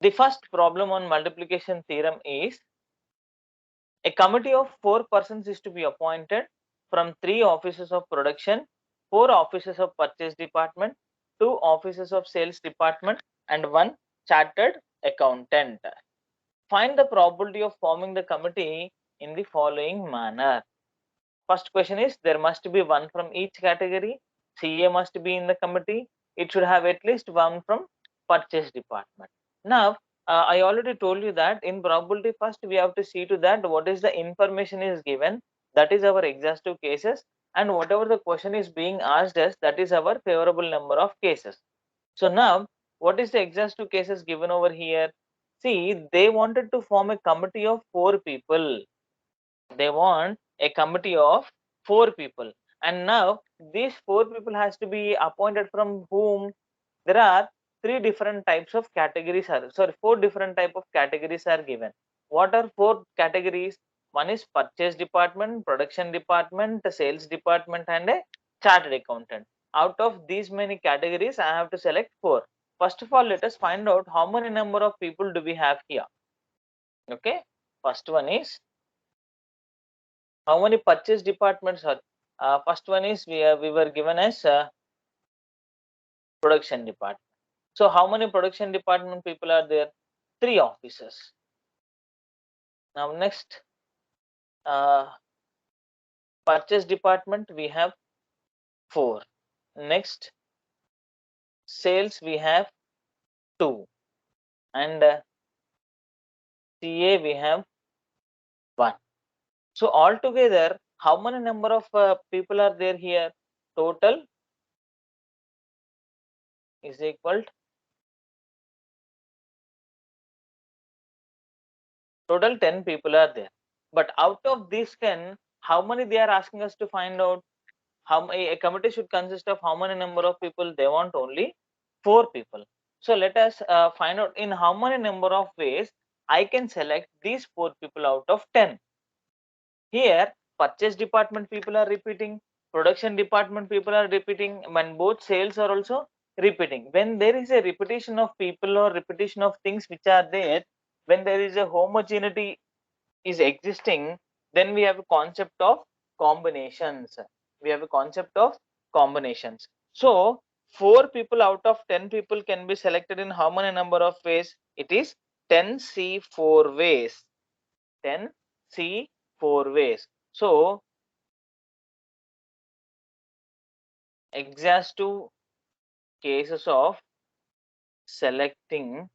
The first problem on multiplication theorem is a committee of 4 persons is to be appointed from 3 offices of production, 4 offices of purchase department, 2 offices of sales department, and 1 chartered accountant. Find the probability of forming the committee in the following manner. First question is, there must be one from each category. CA must be in the committee. It should have at least one from purchase department. Now, I already told you that in probability, first we have to see to that what is the information is given. That is our exhaustive cases, and whatever the question is being asked us, that is our favorable number of cases. So now, what is the exhaustive cases given over here? See, they wanted to form a committee of 4 people. They want a committee of 4 people, and now these 4 people has to be appointed from whom? There are 3 different types of categories are, sorry, 4 different type of categories are given. What are 4 categories? One is purchase department, production department, sales department, and a chartered accountant. Out of these many categories, I have to select 4. First of all, let us find out how many number of people do we have here. Okay, first one is how many purchase departments are. First one is we were given as production department. So how many production department people are there? 3 officers. Now next, purchase department we have 4. Next, sales we have 2, and CA we have 1. So altogether, how many number of people are there here? Total is equal to total 10 people are there. But out of these 10, how many they are asking us to find out? How a committee should consist of how many number of people? They want only 4 people. So let us find out in how many number of ways I can select these 4 people out of 10. Here, purchase department people are repeating, production department people are repeating, and both sales are also repeating. When there is a repetition of people or repetition of things which are there, when there is a homogeneity is existing, then we have a concept of combinations. We have a concept of combinations. So 4 people out of 10 people can be selected in how many number of ways? It is 10C4 ways. 10C4 ways. So exhaustive cases of selecting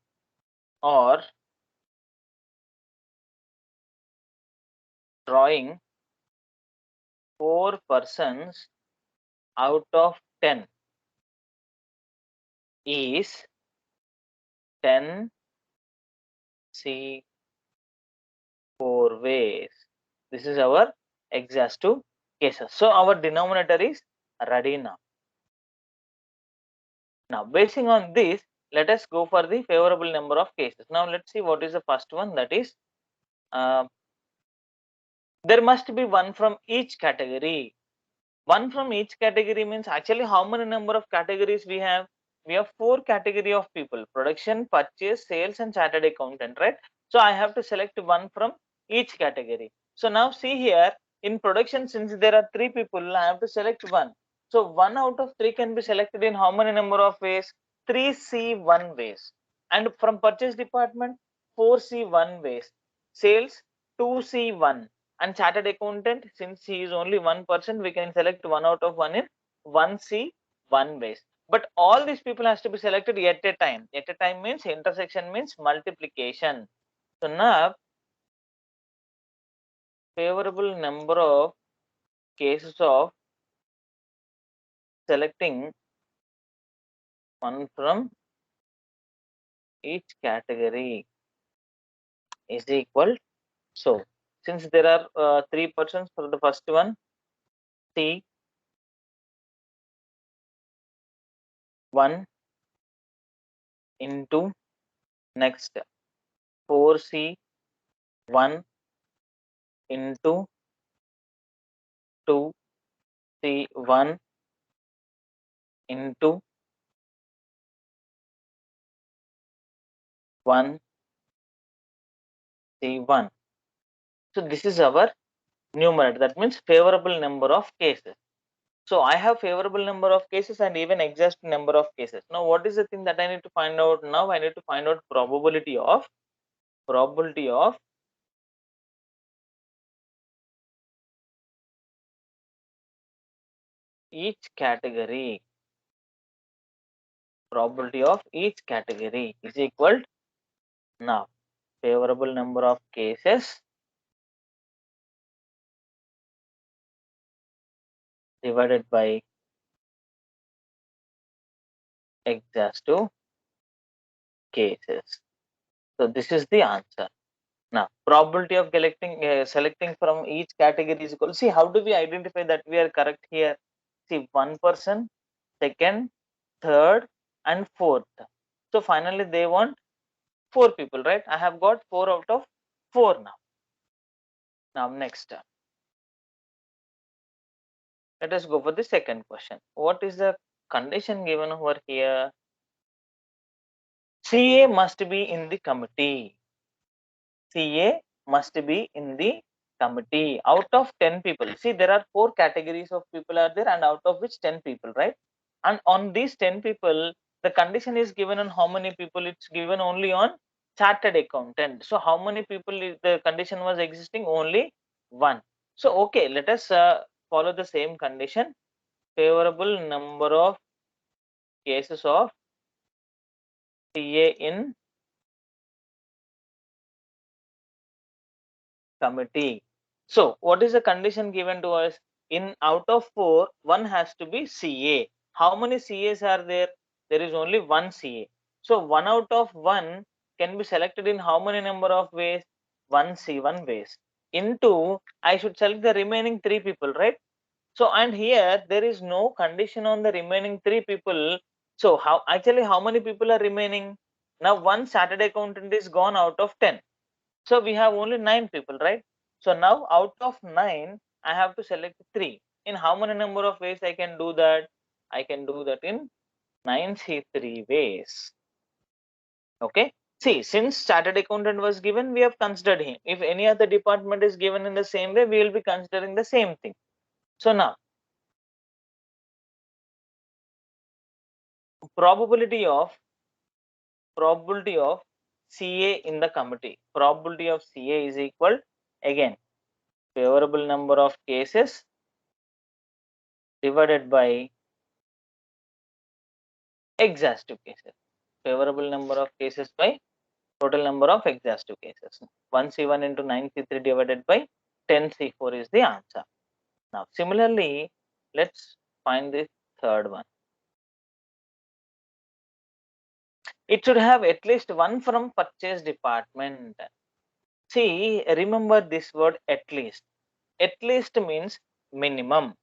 or drawing 4 persons out of 10 is 10C4 ways. This is our exhaustive cases. So our denominator is ready now. Now, basing on this, let us go for the favorable number of cases. Now, let's see what is the first one. That is, there must be one from each category. One from each category means actually how many number of categories we have? We have 4 category of people: production, purchase, sales, and chartered accountant, right? So I have to select one from each category. So now see here, in production, since there are 3 people, I have to select one. So 1 out of 3 can be selected in how many number of ways? 3C1 ways. And from purchase department, 4C1 ways. Sales, 2C1. And chartered accountant, since he is only 1%, we can select 1 out of 1 in 1C1 ways. But all these people has to be selected at a time. At a time means intersection means multiplication. So now favorable number of cases of selecting one from each category is equal. So since there are 3 persons for the first one, C 1 into next 4C 1 into 2C1 into 1 C1. So this is our numerator. That means favorable number of cases. So I have favorable number of cases and even exact number of cases. Now what is the thing that I need to find out now? I need to find out probability of each category. Probability of each category is equal to, now, favorable number of cases divided by exhaustive cases. So this is the answer. Now, probability of selecting from each category is equal. See, how do we identify that we are correct here? See, one person, second, third, and fourth. So finally, they want 4 people, right? I have got 4 out of 4 now. Now, next, let us go for the second question. What is the condition given over here? CA must be in the committee. CA must be in the committee out of 10 people. See, there are 4 categories of people are there, and out of which 10 people, right? And on these 10 people, the condition is given on how many people. It's given only on chartered accountant. So how many people the condition was existing? Only 1. So okay, let us follow the same condition. Favorable number of cases of CA in committee. So what is the condition given to us? In out of 4, 1 has to be CA. How many CAs are there? There is only 1 CA. So 1 out of 1 can be selected in how many number of ways? 1 C1 ways. Into, I should select the remaining 3 people, right? So and here there is no condition on the remaining 3 people. So how many people are remaining? Now one Saturday accountant is gone out of 10. So we have only 9 people, right? So now out of 9, I have to select 3. In how many number of ways I can do that? I can do that in 9C3 ways. Okay. See, since chartered accountant was given, we have considered him. If any other department is given in the same way, we will be considering the same thing. So now, probability of CA in the committee. Probability of CA is equal, again, favorable number of cases divided by exhaustive cases. Favorable number of cases by total number of exhaustive cases. 1C1 into 9C3 divided by 10C4 is the answer. Now, similarly, let's find the third one. It should have at least one from purchase department. See, remember this word at least. At least means minimum.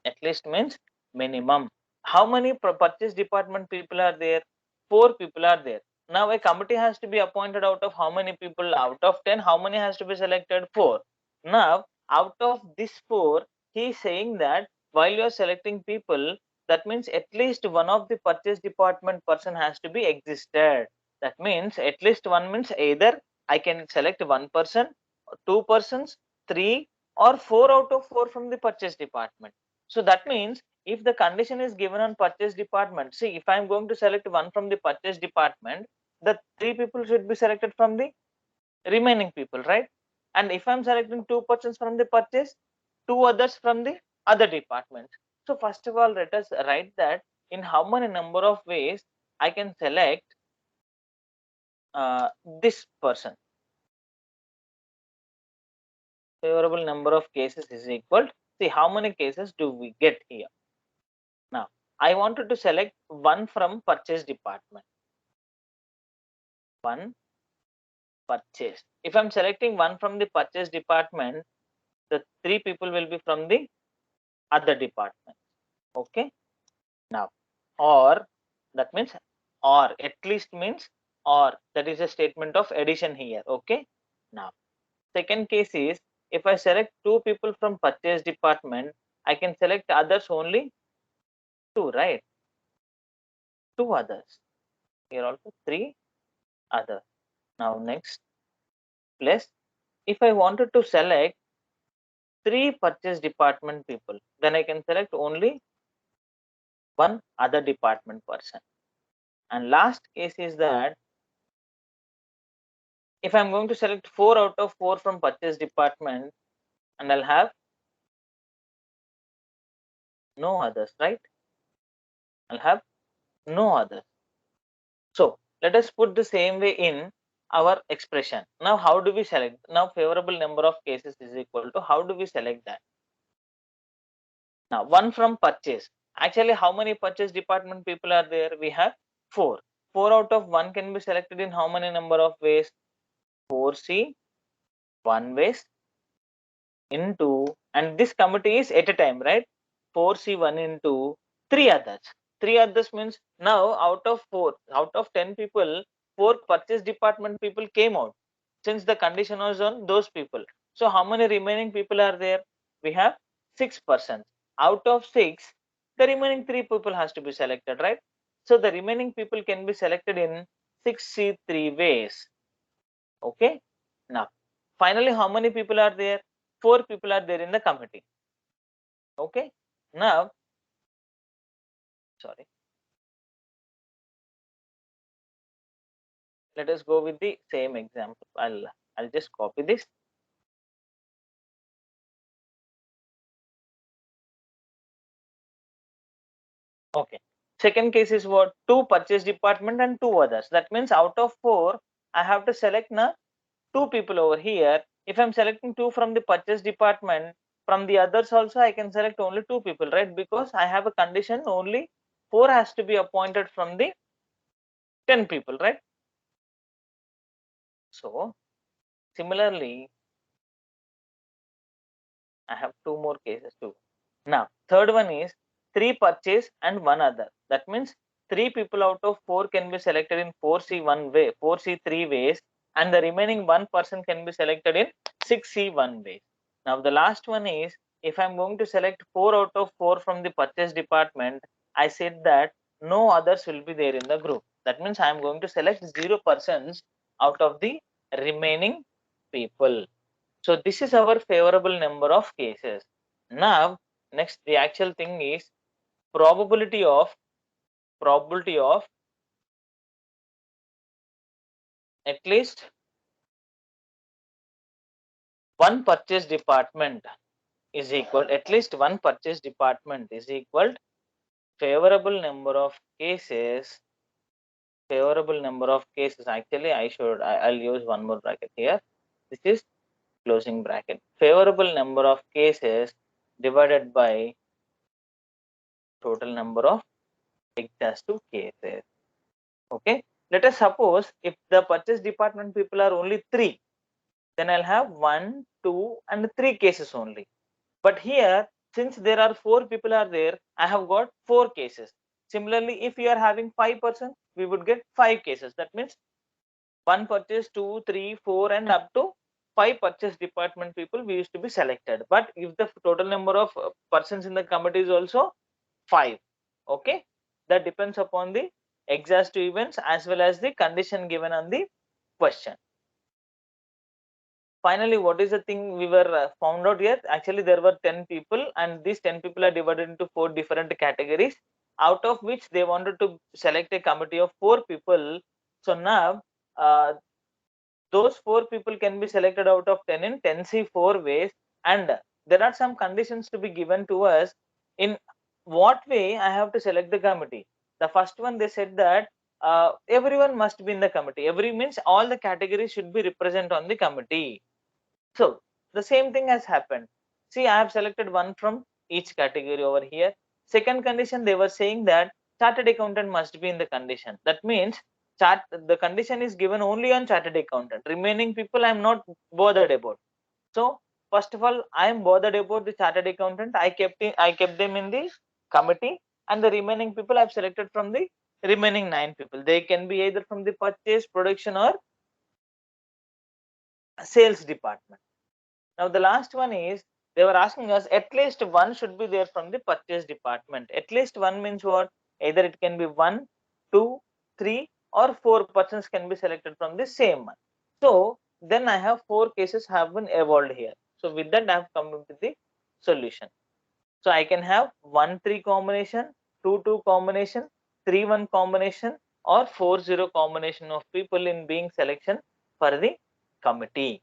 At least means minimum. How many purchase department people are there? 4 people are there. Now a committee has to be appointed out of how many people? Out of 10, how many has to be selected? 4. Now out of this 4, he is saying that while you are selecting people, that means at least one of the purchase department person has to be existed. That means at least one means either I can select one person, 2 persons, 3 or 4 out of 4 from the purchase department. So that means if the condition is given on purchase department, see, if I am going to select one from the purchase department, the 3 people should be selected from the remaining people, right? And if I'm selecting 2 persons from the purchase, 2 others from the other department. So first of all, let us write that in how many number of ways I can select this person. Favorable number of cases is equal. See, how many cases do we get here? Now, I wanted to select one from purchase department. One purchase. If I'm selecting one from the purchase department, the 3 people will be from the other department. Okay. Now, or that means or at least means or, that is a statement of addition here. Okay. Now, second case is if I select 2 people from purchase department, I can select others only 2, right? 2 others. Here also 3 others. Now next, plus if I wanted to select 3 purchase department people, then I can select only one other department person. And last case is that if I'm going to select 4 out of 4 from purchase department, and I'll have no others, right? I'll have no others. So let us put the same way in our expression. Now how do we select? Now favorable number of cases is equal to, how do we select that? Now 1 from purchase. Actually, how many purchase department people are there? We have 4. 4 out of 1 can be selected in how many number of ways? 4C 1 ways into, and this committee is at a time, right? 4C1 into 3 others. 3 others means now out of 4, out of 10 people, 4 purchase department people came out, since the condition was on those people. So how many remaining people are there? We have 6 persons. Out of 6, the remaining 3 people has to be selected, right? So the remaining people can be selected in 6C3 ways. Okay. Now finally, how many people are there? 4 people are there in the committee. Okay. Now, sorry, let us go with the same example. I'll just copy this. Okay. Second case is what? 2 purchase department and 2 others. That means out of 4, I have to select now 2 people over here. If I'm selecting 2 from the purchase department, from the others also I can select only 2 people, right? Because I have a condition only 4 has to be appointed from the 10 people, right? So similarly, I have 2 more cases too. Now, third one is 3 purchase and 1 other. That means 3 people out of 4 can be selected in 4C1 way, 4C3 ways, and the remaining 1 person can be selected in 6C1 ways. Now, the last one is, if I'm going to select 4 out of 4 from the purchase department, I said that no others will be there in the group. That means I am going to select 0 persons out of the remaining people. So this is our favorable number of cases. Now, next the actual thing is probability of at least one purchase department is equal, at least one purchase department is equal favorable number of cases, favorable number of cases. Actually, I'll use one more bracket here. This is closing bracket. Favorable number of cases divided by total number of exhaustive cases. Okay. Let us suppose if the purchase department people are only 3, then I'll have 1, 2 and 3 cases only. But here, since there are 4 people are there, I have got 4 cases. Similarly, if we are having 5%, we would get 5 cases. That means 1 purchase, 2, 3, 4 and up to 5 purchase department people we used to be selected. But if the total number of persons in the committee is also 5, okay, that depends upon the exhaustive events as well as the condition given on the question. Finally, what is the thing we were found out here? Actually, there were 10 people and these 10 people are divided into 4 different categories, out of which they wanted to select a committee of 4 people. So now those 4 people can be selected out of 10 in 10C4 ways, and there are some conditions to be given to us in what way I have to select the committee. The first one, they said that everyone must be in the committee. Every means all the categories should be represented on the committee. So the same thing has happened. See, I have selected one from each category over here. Second condition, they were saying that chartered accountant must be in the condition. That means the condition is given only on chartered accountant. Remaining people I am not bothered about. So first of all, I am bothered about the chartered accountant. I kept them in the committee, and the remaining people I have selected from the remaining 9 people. They can be either from the purchase, production, or sales department. Now the last one is, they were asking us at least one should be there from the purchase department. At least one means what? Either it can be 1, 2, 3 or 4 persons can be selected from the same one. So then I have 4 cases have been evolved here. So with that I have come up with the solution. So I can have 1-3 combination, 2-2 combination, 3-1 combination, or 4-0 combination of people in being selection for the committee.